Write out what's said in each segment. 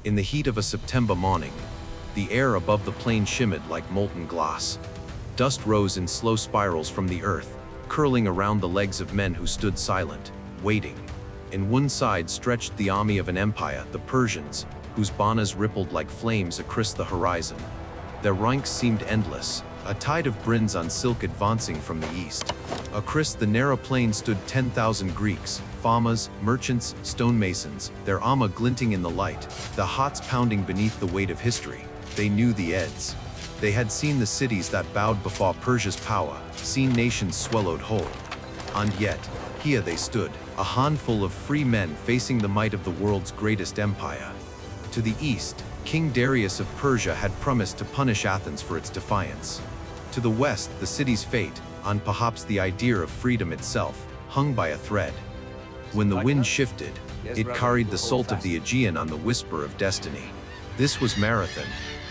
In the heat of a September morning, the air above the plain shimmered like molten glass. Dust rose in slow spirals from the earth, curling around the legs of men who stood silent, waiting. In one side stretched the army of an empire, the Persians, whose banners rippled like flames across the horizon. Their ranks seemed endless, a tide of brinns on silk advancing from the east. Across the narrow plain stood 10,000 Greeks, farmers, merchants, stonemasons, their armor glinting in the light, their hearts pounding beneath the weight of history. They knew the edges. They had seen the cities that bowed before Persia's power, seen nations swallowed whole. And yet, here they stood, a handful of free men facing the might of the world's greatest empire. To the east, King Darius of Persia had promised to punish Athens for its defiance. To the west, the city's fate, and perhaps the idea of freedom itself, hung by a thread. When the wind shifted, it carried the salt of the Aegean on the whisper of destiny. This was Marathon,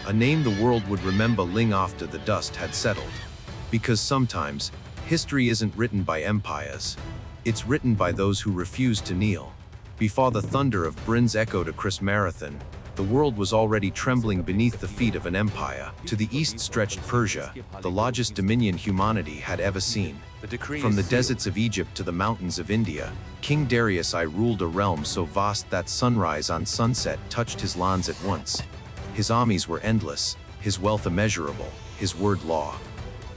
a name the world would remember long after the dust had settled. Because sometimes, history isn't written by empires. It's written by those who refuse to kneel. Before the thunder of Brinns echoed across Marathon, the world was already trembling beneath the feet of an empire. To the east stretched Persia, the largest dominion humanity had ever seen. From the deserts of Egypt to the mountains of India, King Darius I ruled a realm so vast that sunrise and sunset touched his lands at once. His armies were endless, his wealth immeasurable, his word law.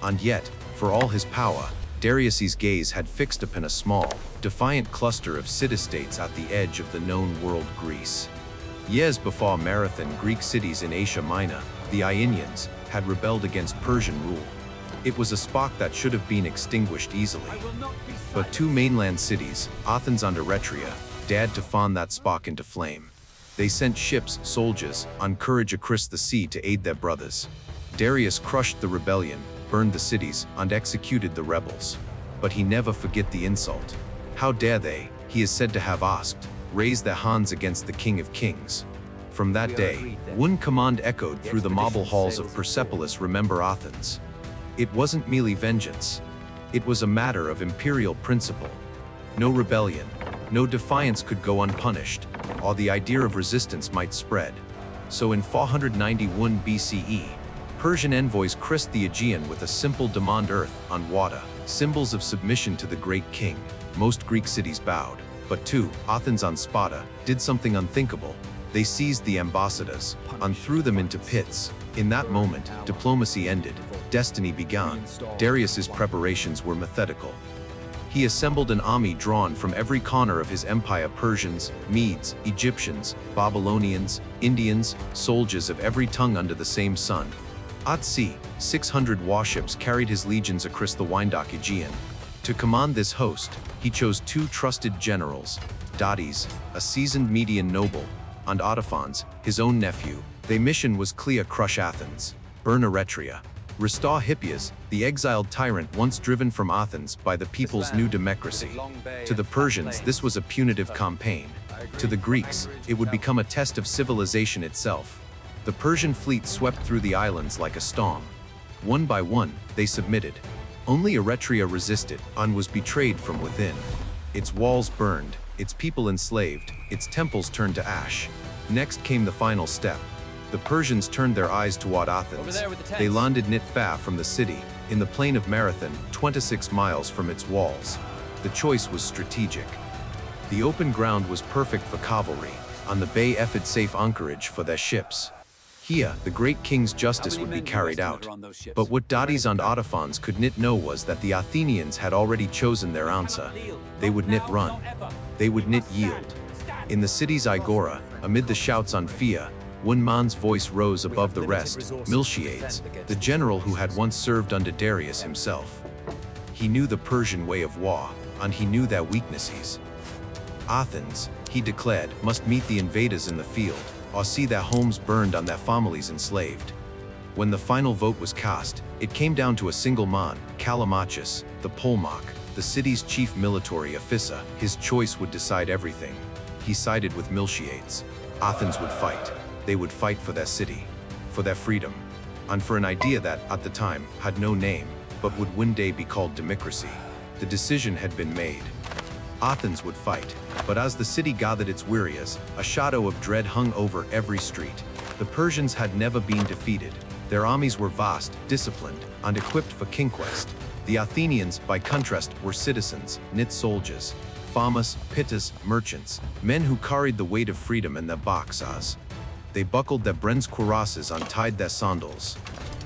And yet, for all his power, Darius's gaze had fixed upon a small, defiant cluster of city-states at the edge of the known world Greece. Years before Marathon, Greek cities in Asia Minor, the Athenians, had rebelled against Persian rule. It was a spark that should have been extinguished easily. But two mainland cities, Athens and Eretria, dared to fan that spark into flame. They sent ships, soldiers, and courage across the sea to aid their brothers. Darius crushed the rebellion, burned the cities, and executed the rebels. But he never forget the insult. How dare they, he is said to have asked, raise their hands against the King of Kings. From that day, one command echoed through the marble halls of Persepolis: remember Athens. It wasn't merely vengeance. It was a matter of imperial principle. No rebellion, no defiance could go unpunished, or the idea of resistance might spread. So in 491 BCE, Persian envoys crossed the Aegean with a simple demand: earth and water, symbols of submission to the great king. Most Greek cities bowed. But Athens and Sparta, did something unthinkable. They seized the ambassadors and threw them into pits. In that moment, diplomacy ended, destiny began. Darius's preparations were methodical. He assembled an army drawn from every corner of his empire: Persians, Medes, Egyptians, Babylonians, Indians, soldiers of every tongue under the same sun. At sea, 600 warships carried his legions across the winddark Aegean. To command this host, he chose two trusted generals, Dades, a seasoned Median noble, and Autophons, his own nephew. Their mission was clear: crush Athens, burn Eretria, restore Hippias, the exiled tyrant once driven from Athens by the people's new democracy. To the Persians, this was a punitive campaign. To the Greeks, it would become a test of civilization itself. The Persian fleet swept through the islands like a storm. One by one, they submitted. Only Eretria resisted and was betrayed from within. Its walls burned, its people enslaved, its temples turned to ash. Next came the final step. The Persians turned their eyes toward Athens. They landed not far from the city, in the plain of Marathon, 26 miles from its walls. The choice was strategic. The open ground was perfect for cavalry, and the bay offered safe anchorage for their ships. Here, the great king's justice would be carried out. But what Dades and Autophons could not know was that the Athenians had already chosen their answer. They would not run. They would not yield. In the city's agora, amid the shouts and fear, one man's voice rose above the rest: Miltiades, the general who had once served under Darius himself. He knew the Persian way of war, and he knew their weaknesses. Athens, he declared, must meet the invaders in the field, or see their homes burned and their families enslaved. When the final vote was cast, it came down to a single man, Callimachus, the Polemarch, the city's chief military officer. His choice would decide everything. He sided with Miltiades. Athens would fight. They would fight for their city, for their freedom, and for an idea that, at the time, had no name, but would one day be called democracy. The decision had been made. Athens would fight, but as the city gathered its warriors, a shadow of dread hung over every street. The Persians had never been defeated. Their armies were vast, disciplined, and equipped for conquest. The Athenians, by contrast, were citizens, knit soldiers, farmers, pitters, merchants, men who carried the weight of freedom in their boxers. They buckled their bronze cuirasses, untied their sandals.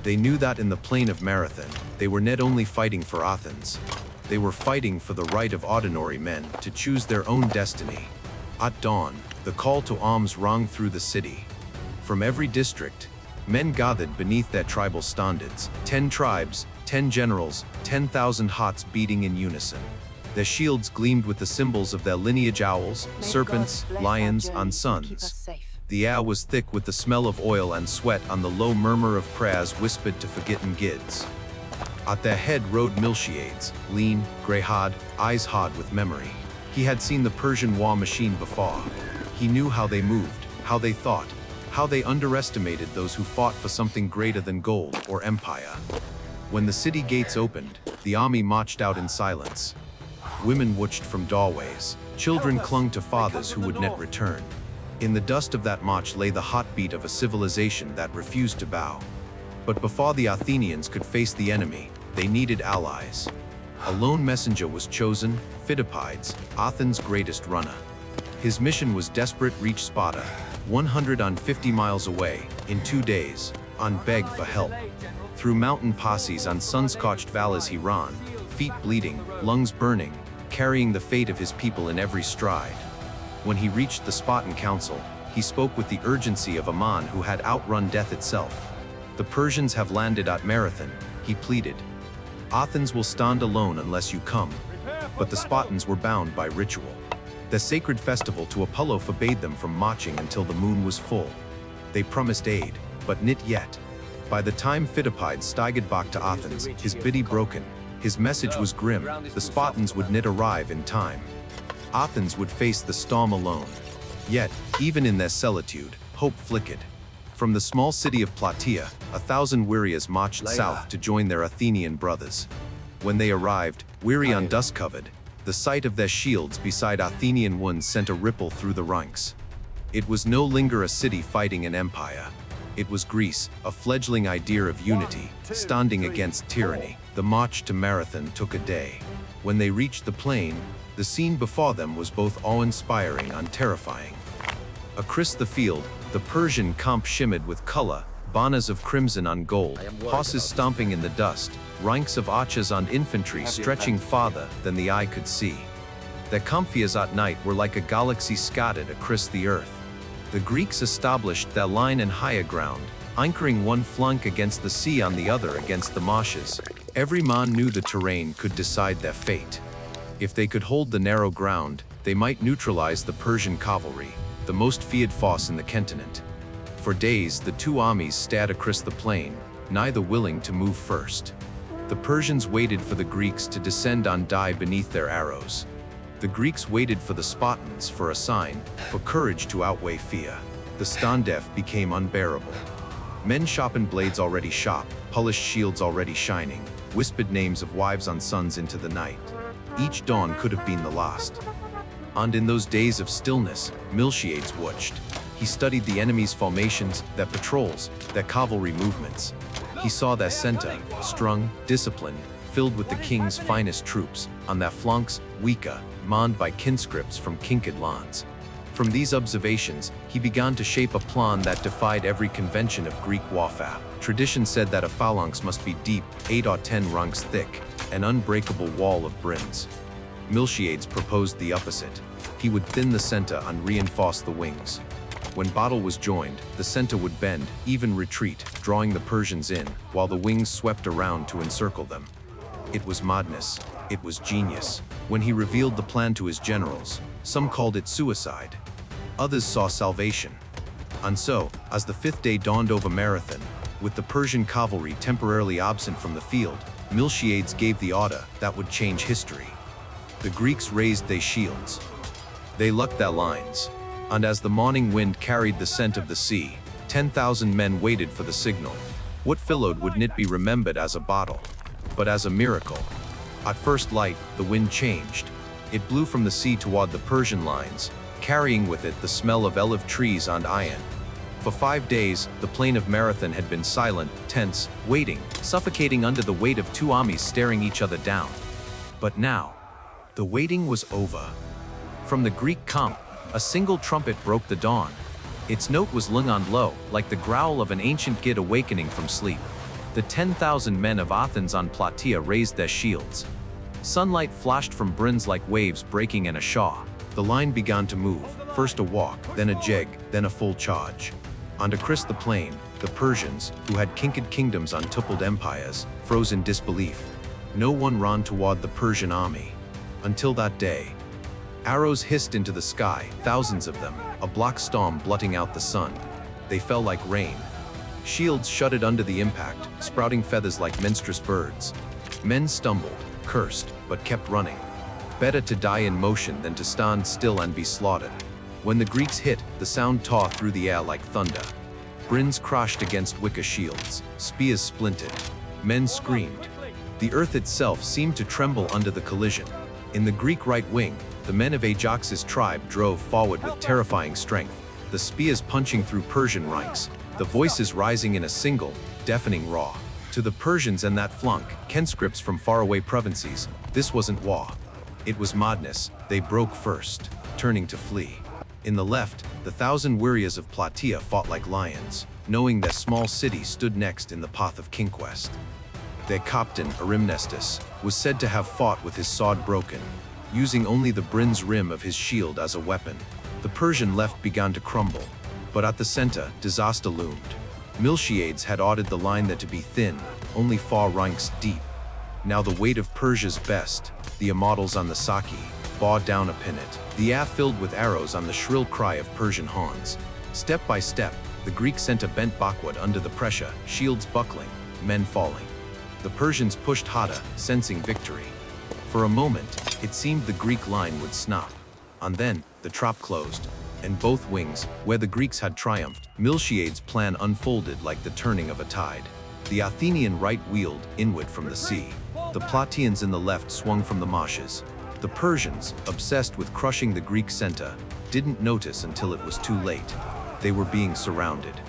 They knew that in the plain of Marathon, they were not only fighting for Athens, they were fighting for the right of ordinary men to choose their own destiny. At dawn, the call to arms rang through the city. From every district, men gathered beneath their tribal standards, 10 tribes, 10 generals, 10,000 hearts beating in unison. Their shields gleamed with the symbols of their lineage: owls, serpents, lions, and suns. The air was thick with the smell of oil and sweat, and the low murmur of prayers whispered to forgotten gods. At their head rode Miltiades, lean, gray-haired, eyes hard with memory. He had seen the Persian war machine before. He knew how they moved, how they thought, how they underestimated those who fought for something greater than gold or empire. When the city gates opened, the army marched out in silence. Women watched from doorways. Children clung to fathers who would not return. In the dust of that march lay the heartbeat of a civilization that refused to bow. But before the Athenians could face the enemy, they needed allies. A lone messenger was chosen, Phidippides, Athens' greatest runner. His mission was desperate: reach Sparta, 150 miles away, in 2 days, and beg for help. Through mountain passes and sun-scorched valleys he ran, feet bleeding, lungs burning, carrying the fate of his people in every stride. When he reached the Spartan council, he spoke with the urgency of a man who had outrun death itself. The Persians have landed at Marathon, he pleaded. Athens will stand alone unless you come. But the Spartans were bound by ritual. The sacred festival to Apollo forbade them from marching until the moon was full. They promised aid, but not yet. By the time Phidippides staggered back to Athens, his body broken, his message was grim: the Spartans would not arrive in time. Athens would face the storm alone. Yet, even in their solitude, hope flickered. From the small city of Plataea, 1,000 warriors marched south to join their Athenian brothers. When they arrived, weary and dust-covered, the sight of their shields beside Athenian ones sent a ripple through the ranks. It was no longer a city fighting an empire. It was Greece, a fledgling idea of unity, standing against tyranny. The march to Marathon took a day. When they reached the plain, the scene before them was both awe-inspiring and terrifying. Across the field, the Persian camp shimmered with color, banners of crimson and gold, horses stomping in the dust, ranks of archers and infantry stretching farther than the eye could see. Their campfires at night were like a galaxy scattered across the earth. The Greeks established their line in higher ground, anchoring one flank against the sea and the other against the marshes. Every man knew the terrain could decide their fate. If they could hold the narrow ground, they might neutralize the Persian cavalry, the most feared force in the continent. For days, the two armies stared across the plain, neither willing to move first. The Persians waited for the Greeks to descend and die beneath their arrows. The Greeks waited for the Spartans for a sign, for courage to outweigh fear. The standoff became unbearable. Men sharpened blades already sharp, polished shields already shining, whispered names of wives and sons into the night. Each dawn could have been the last. And in those days of stillness, Miltiades watched. He studied the enemy's formations, their patrols, their cavalry movements. He saw their center, strung, disciplined, filled with the king's finest troops, on their flanks, weaker, manned by conscripts from conquered lands. From these observations, he began to shape a plan that defied every convention of Greek warfare. Tradition said that a phalanx must be deep, 8 or 10 ranks thick, an unbreakable wall of bronze. Miltiades proposed the opposite. He would thin the center and reinforce the wings. When battle was joined, the center would bend, even retreat, drawing the Persians in, while the wings swept around to encircle them. It was madness. It was genius. When he revealed the plan to his generals, some called it suicide. Others saw salvation. And so, as the 5th day dawned over Marathon, with the Persian cavalry temporarily absent from the field, Miltiades gave the order that would change history. The Greeks raised their shields. They locked their lines. And as the morning wind carried the scent of the sea, 10,000 men waited for the signal. What followed would not be remembered as a battle, but as a miracle. At first light, the wind changed. It blew from the sea toward the Persian lines, carrying with it the smell of olive trees and iron. For 5 days, the plain of Marathon had been silent, tense, waiting, suffocating under the weight of two armies staring each other down. But now, the waiting was over. From the Greek camp, a single trumpet broke the dawn. Its note was lung on low, like the growl of an ancient gid awakening from sleep. The 10,000 men of Athens on Plataea raised their shields. Sunlight flashed from brins like waves breaking in a shaw. The line began to move, first a walk, then a jig, then a full charge. And across the plain, the Persians, who had conquered kingdoms on toppled empires, froze in disbelief. No one ran toward the Persian army. Until that day. Arrows hissed into the sky, thousands of them, a black storm blotting out the sun. They fell like rain. Shields shuddered under the impact, sprouting feathers like monstrous birds. Men stumbled, cursed, but kept running. Better to die in motion than to stand still and be slaughtered. When the Greeks hit, the sound tore through the air like thunder. Brins crashed against wicker shields, spears splintered. Men screamed. The earth itself seemed to tremble under the collision. In the Greek right wing, the men of Ajax's tribe drove forward with terrifying strength, the spears punching through Persian ranks, the voices rising in a single, deafening roar. To the Persians and that flank, conscripts from faraway provinces, this wasn't war. It was madness. They broke first, turning to flee. In the left, the 1,000 warriors of Plataea fought like lions, knowing their small city stood next in the path of conquest. Their captain, Arimnestus, was said to have fought with his sword broken, using only the bronze rim of his shield as a weapon. The Persian left began to crumble, but at the center, disaster loomed. Miltiades had ordered the line there to be thin, only 4 ranks deep. Now the weight of Persia's best, the immortals on the Saki, bore down upon it, the air filled with arrows on the shrill cry of Persian horns. Step by step, the Greek center bent backward under the pressure, shields buckling, men falling. The Persians pushed harder, sensing victory. For a moment, it seemed the Greek line would snap. And then, the trap closed. And both wings, where the Greeks had triumphed, Miltiades' plan unfolded like the turning of a tide. The Athenian right wheeled inward from the sea. The Plataeans in the left swung from the marshes. The Persians, obsessed with crushing the Greek center, didn't notice until it was too late. They were being surrounded.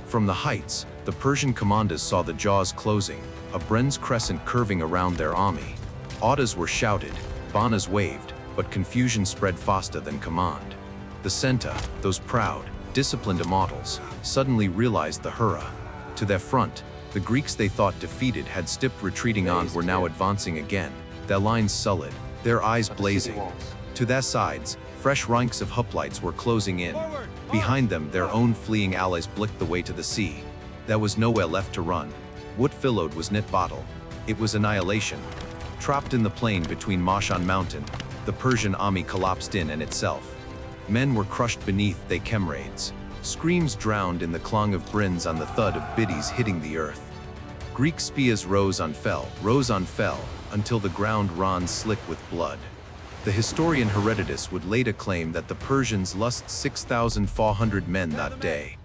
From the heights, the Persian commanders saw the jaws closing, a bronze crescent curving around their army. Orders were shouted, banners waved, but confusion spread faster than command. The center, those proud, disciplined immortals, suddenly realized the hurrah. To their front, the Greeks they thought defeated had stepped retreating on were now advancing again, their lines sullied, their eyes blazing. To their sides, fresh ranks of hoplites were closing in. Behind them, their own fleeing allies blicked the way to the sea. There was nowhere left to run. What followed was not battle. It was annihilation. Trapped in the plain between Mashan Mountain, the Persian army collapsed in and itself. Men were crushed beneath their comrades. Screams drowned in the clang of brins and the thud of biddies hitting the earth. Greek spears rose and fell, until the ground ran slick with blood. The historian Herodotus would later claim that the Persians lost 6,400 men that day.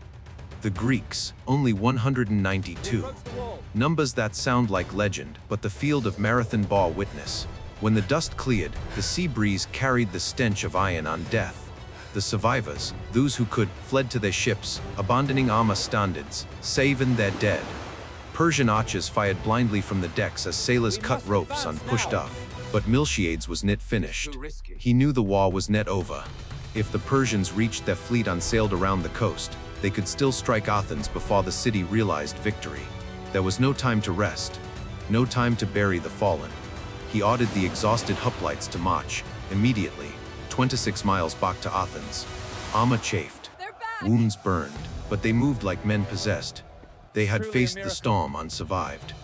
The Greeks, only 192. Numbers that sound like legend, but the field of Marathon bore witness. When the dust cleared, the sea breeze carried the stench of iron on death. The survivors, those who could, fled to their ships, abandoning armor standards, saving their dead. Persian archers fired blindly from the decks as sailors cut ropes and pushed off. But Miltiades was not finished. He knew the war was not over. If the Persians reached their fleet and sailed around the coast, they could still strike Athens before the city realized victory. There was no time to rest, no time to bury the fallen. He ordered the exhausted hoplites to march, immediately, 26 miles back to Athens. Armor chafed, wounds burned, but they moved like men possessed. They had faced the storm and survived.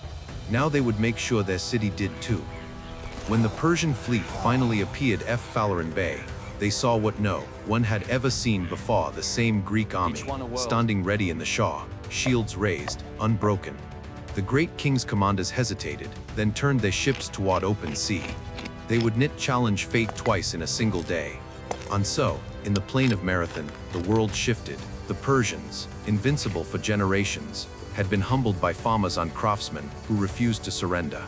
Now they would make sure their city did too. When the Persian fleet finally appeared off Phaleron Bay, they saw what no one had ever seen before: the same Greek army, standing ready in the shore, shields raised, unbroken. The great king's commanders hesitated, then turned their ships toward open sea. They would not challenge fate twice in a single day. And so, in the plain of Marathon, the world shifted. The Persians, invincible for generations, had been humbled by farmers and craftsmen who refused to surrender.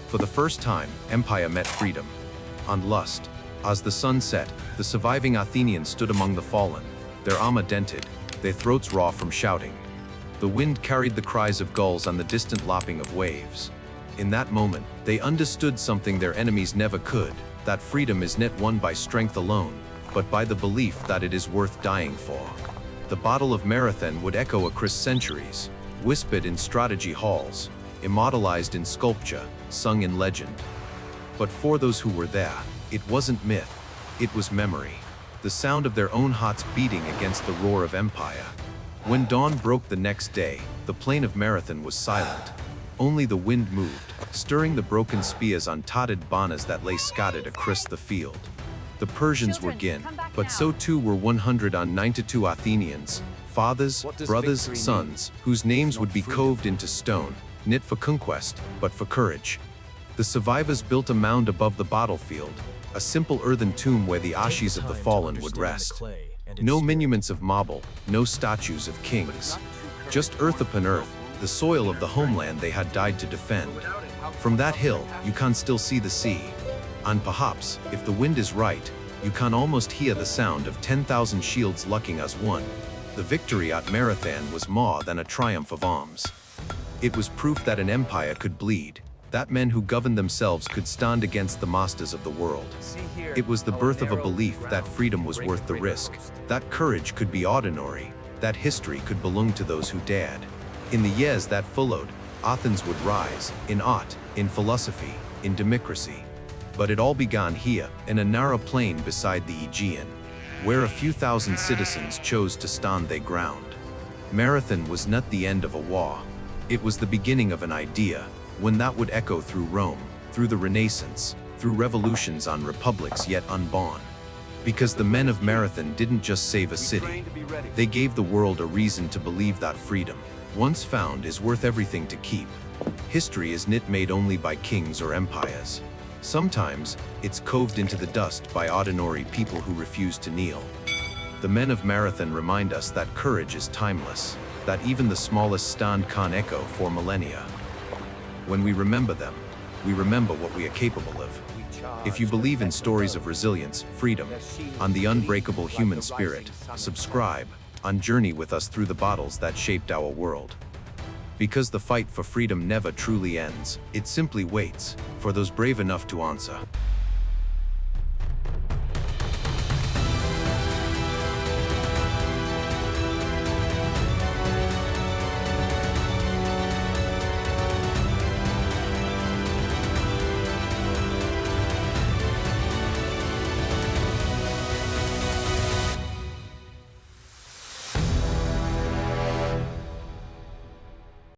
For the first time, empire met freedom. And lust, As the sun set, the surviving Athenians stood among the fallen, their armor dented, their throats raw from shouting. The wind carried the cries of gulls and the distant lapping of waves. In that moment, they understood something their enemies never could, that freedom is not won by strength alone, but by the belief that it is worth dying for. The Battle of Marathon would echo across centuries, whispered in strategy halls, immortalized in sculpture, sung in legend. But for those who were there, it wasn't myth, it was memory, the sound of their own hearts beating against the roar of empire. When dawn broke the next day, the plain of Marathon was silent. Only the wind moved, stirring the broken spears on tattered banners that lay scattered across the field. The Persians were gone, but so too were 192 Athenians, fathers, brothers, sons, whose names would be carved into stone, not for conquest, but for courage. The survivors built a mound above the battlefield, a simple earthen tomb where the ashes of the fallen would rest. No monuments of marble, no statues of kings. Just earth upon earth, the soil of the homeland they had died to defend. From that hill, you can still see the sea. And perhaps, if the wind is right, you can almost hear the sound of 10,000 shields locking as one. The victory at Marathon was more than a triumph of arms. It was proof that an empire could bleed, that men who governed themselves could stand against the masters of the world. It was the birth of a belief that freedom was worth the risk, that courage could be ordinary, that history could belong to those who dared. In the years that followed, Athens would rise, in art, in philosophy, in democracy. But it all began here, in a narrow plain beside the Aegean, where a few thousand citizens chose to stand their ground. Marathon was not the end of a war. It was the beginning of an idea, one that would echo through Rome, through the Renaissance, through revolutions and republics yet unborn. Because the men of Marathon didn't just save a city, they gave the world a reason to believe that freedom, once found, is worth everything to keep. History is not made only by kings or empires. Sometimes, it's carved into the dust by ordinary people who refuse to kneel. The men of Marathon remind us that courage is timeless, that even the smallest stand can echo for millennia. When we remember them, we remember what we are capable of. If you believe in stories of resilience, freedom, and the unbreakable human spirit, subscribe and journey with us through the battles that shaped our world. Because the fight for freedom never truly ends, it simply waits for those brave enough to answer.